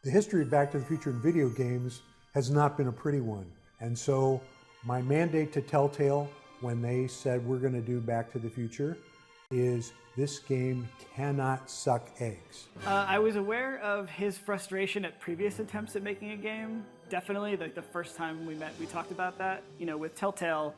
The history of Back to the Future in video games has not been a pretty one. And so my mandate to Telltale when they said we're going to do Back to the Future is this game cannot suck eggs. I was aware of his frustration at previous attempts at making a game. Definitely, like the first time we met, we talked about that. You know, with Telltale,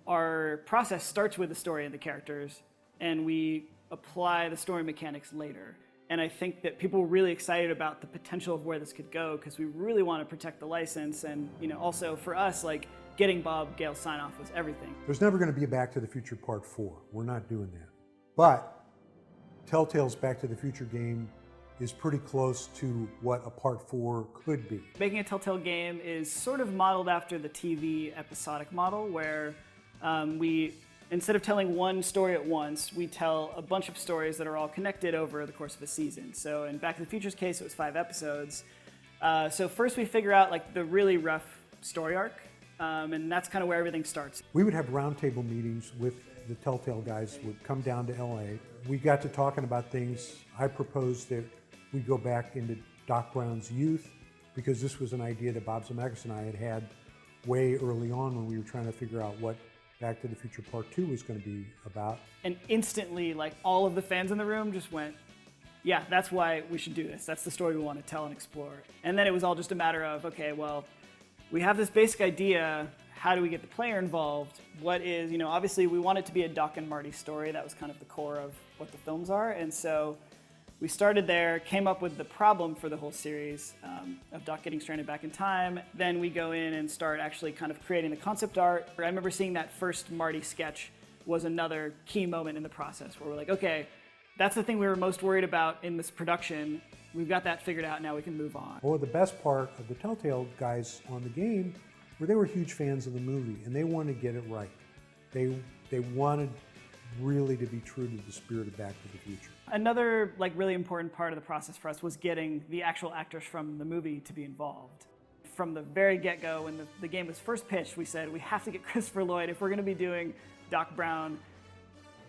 our process starts with the story and the characters, and we apply the story mechanics later. And I think that people were really excited about the potential of where this could go because we really want to protect the license. And you know, also for us, like getting Bob Gale's sign-off was everything. There's never going to be a Back to the Future Part 4. We're not doing that. But Telltale's Back to the Future game is pretty close to what a Part 4 could be. Making a Telltale game is sort of modeled after the TV episodic model where we, instead of telling one story at once, we tell a bunch of stories that are all connected over the course of a season. So in Back to the Future's case, it was 5 episodes. So first we figure out like the really rough story arc, and that's kind of where everything starts. We would have roundtable meetings with the Telltale guys would come down to LA. We got to talking about things. I proposed that we go back into Doc Brown's youth because this was an idea that Bob Zemeckis and I had way early on when we were trying to figure out what Back to the Future Part 2 was going to be about. And instantly, like all of the fans in the room just went, yeah, that's why we should do this. That's the story we want to tell and explore. And then it was all just a matter of, okay, well, we have this basic idea. How do we get the player involved? What is, you know, obviously we want it to be a Doc and Marty story. That was kind of the core of what the films are. And so we started there, came up with the problem for the whole series of Doc getting stranded back in time. Then we go in and start actually kind of creating the concept art. I remember seeing that first Marty sketch was another key moment in the process where we're like, okay, that's the thing we were most worried about in this production. We've got that figured out, now we can move on. Well, the best part of the Telltale guys on the game were they were huge fans of the movie and they wanted to get it right. They wanted really to be true to the spirit of Back to the Future. Another like really important part of the process for us was getting the actual actors from the movie to be involved. From the very get-go, when the game was first pitched, we said we have to get Christopher Lloyd. If we're going to be doing Doc Brown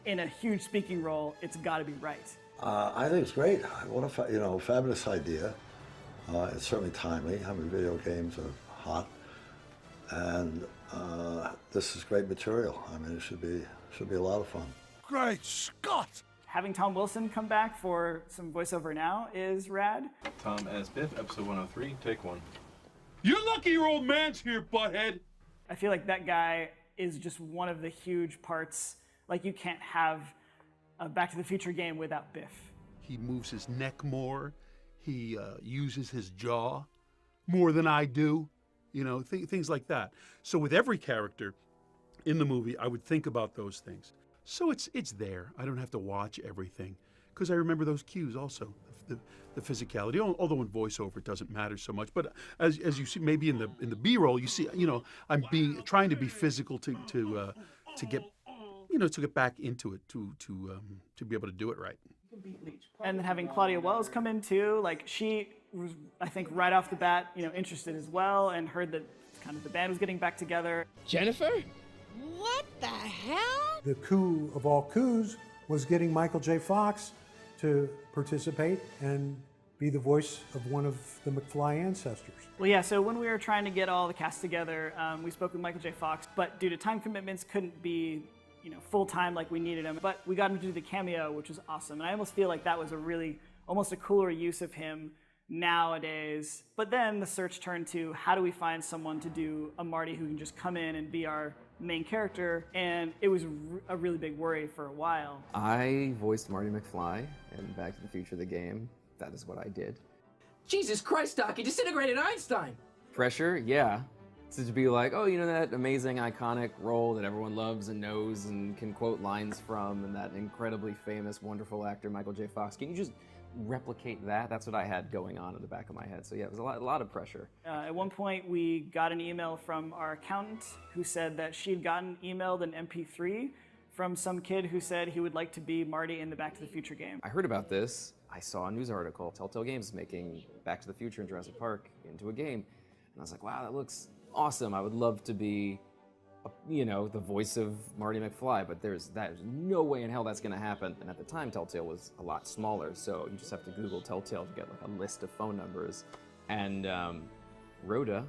in a huge speaking role, it's got to be right. I think it's great. What a fabulous idea. It's certainly timely. I mean, video games are hot, and this is great material. I mean, it should be a lot of fun. Great Scott! Having Tom Wilson come back for some voiceover now is rad. Tom as Biff, episode 103, take 1. You're lucky your old man's here, butthead! I feel like that guy is just one of the huge parts. Like, you can't have a Back to the Future game without Biff. He moves his neck more. He uses his jaw more than I do. You know, things like that. So with every character in the movie, I would think about those things. So it's there. I don't have to watch everything because I remember those cues also, the physicality. Although in voiceover it doesn't matter so much, but as you see, maybe in the B-roll, you see, you know, I'm trying to be physical to get back into it to be able to do it right. And then having Claudia Wells come in too, like she was, I think, right off the bat, you know, interested as well, and heard that kind of the band was getting back together. Jennifer? What the hell? The coup of all coups was getting Michael J. Fox to participate and be the voice of one of the McFly ancestors. Well, yeah, so when we were trying to get all the cast together, we spoke with Michael J. Fox, but due to time commitments, couldn't be, you know, full-time like we needed him. But we got him to do the cameo, which was awesome. And I almost feel like that was a really, almost a cooler use of him nowadays. But then the search turned to how do we find someone to do a Marty who can just come in and be our main character, and it was a really big worry for a while. I voiced Marty McFly in Back to the Future, the game. That is what I did. Jesus Christ, Doc, you disintegrated Einstein! Pressure, yeah. So to be like, oh, you know that amazing, iconic role that everyone loves and knows and can quote lines from, and that incredibly famous, wonderful actor, Michael J. Fox, can you just replicate that? That's what I had going on in the back of my head. So yeah, it was a lot of pressure. At one point, we got an email from our accountant who said that she'd gotten emailed an MP3 from some kid who said he would like to be Marty in the Back to the Future game. I heard about this. I saw a news article, Telltale Games making Back to the Future and Jurassic Park into a game. And I was like, wow, that looks awesome. I would love to be, you know, the voice of Marty McFly, but there's no way in hell that's gonna happen. And at the time, Telltale was a lot smaller, so you just have to Google Telltale to get like a list of phone numbers. And Rhoda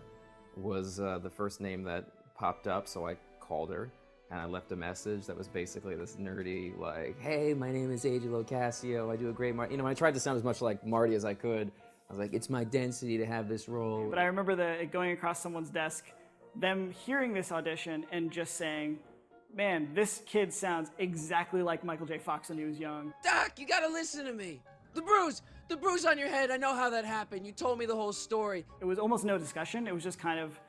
was the first name that popped up, so I called her and I left a message that was basically this nerdy, like, hey, my name is AJ Locascio, I do a great Marty. You know, I tried to sound as much like Marty as I could. I was like, it's my density to have this role. But I remember it going across someone's desk, them hearing this audition and just saying, man, this kid sounds exactly like Michael J. Fox when he was young. Doc, you gotta listen to me. The bruise on your head, I know how that happened. You told me the whole story. It was almost no discussion. It was just kind of,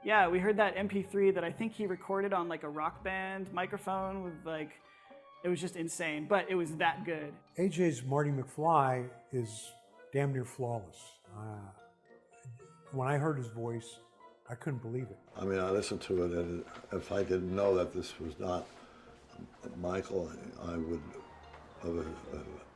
yeah, we heard that MP3 that I think he recorded on like a Rock Band microphone with like, it was just insane, but it was that good. AJ's Marty McFly is damn near flawless. When I heard his voice, I couldn't believe it. I mean, I listened to it, and if I didn't know that this was not Michael, I would have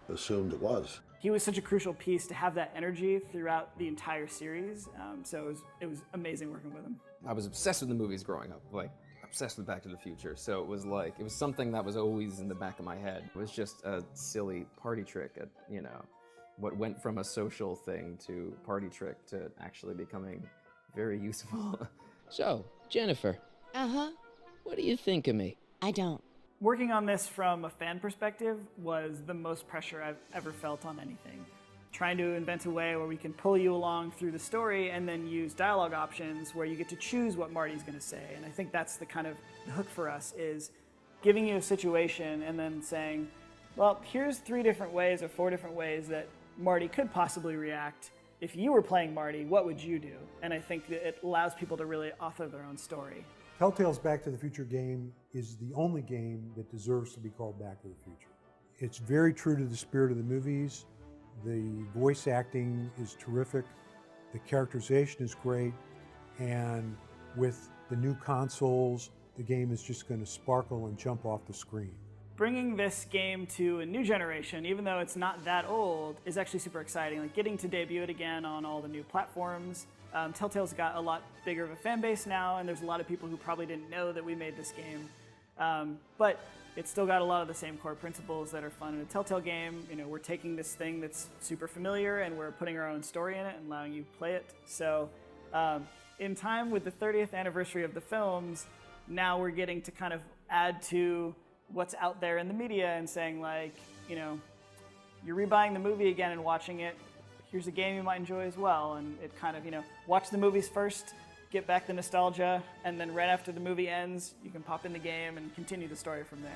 assumed it was. He was such a crucial piece to have that energy throughout the entire series, so it was amazing working with him. I was obsessed with the movies growing up, like obsessed with Back to the Future. So it was something that was always in the back of my head. It was just a silly party trick at, you know, what went from a social thing to party trick to actually becoming very useful. So, Jennifer. Uh-huh. What do you think of me? I don't. Working on this from a fan perspective was the most pressure I've ever felt on anything. Trying to invent a way where we can pull you along through the story and then use dialogue options where you get to choose what Marty's going to say. And I think that's the kind of hook for us, is giving you a situation and then saying, well, here's 3 different ways or 4 different ways that Marty could possibly react. If you were playing Marty, what would you do? And I think that it allows people to really author their own story. Telltale's Back to the Future game is the only game that deserves to be called Back to the Future. It's very true to the spirit of the movies. The voice acting is terrific. The characterization is great. And with the new consoles, the game is just going to sparkle and jump off the screen. Bringing this game to a new generation, even though it's not that old, is actually super exciting. Like getting to debut it again on all the new platforms. Telltale's got a lot bigger of a fan base now, and there's a lot of people who probably didn't know that we made this game. But it's still got a lot of the same core principles that are fun in a Telltale game. You know, we're taking this thing that's super familiar and we're putting our own story in it and allowing you to play it. So in time with the 30th anniversary of the films, now we're getting to kind of add to what's out there in the media and saying, like, you know, you're rebuying the movie again and watching it, here's a game you might enjoy as well. And it kind of, you know, watch the movies first, get back the nostalgia, and then right after the movie ends, you can pop in the game and continue the story from there.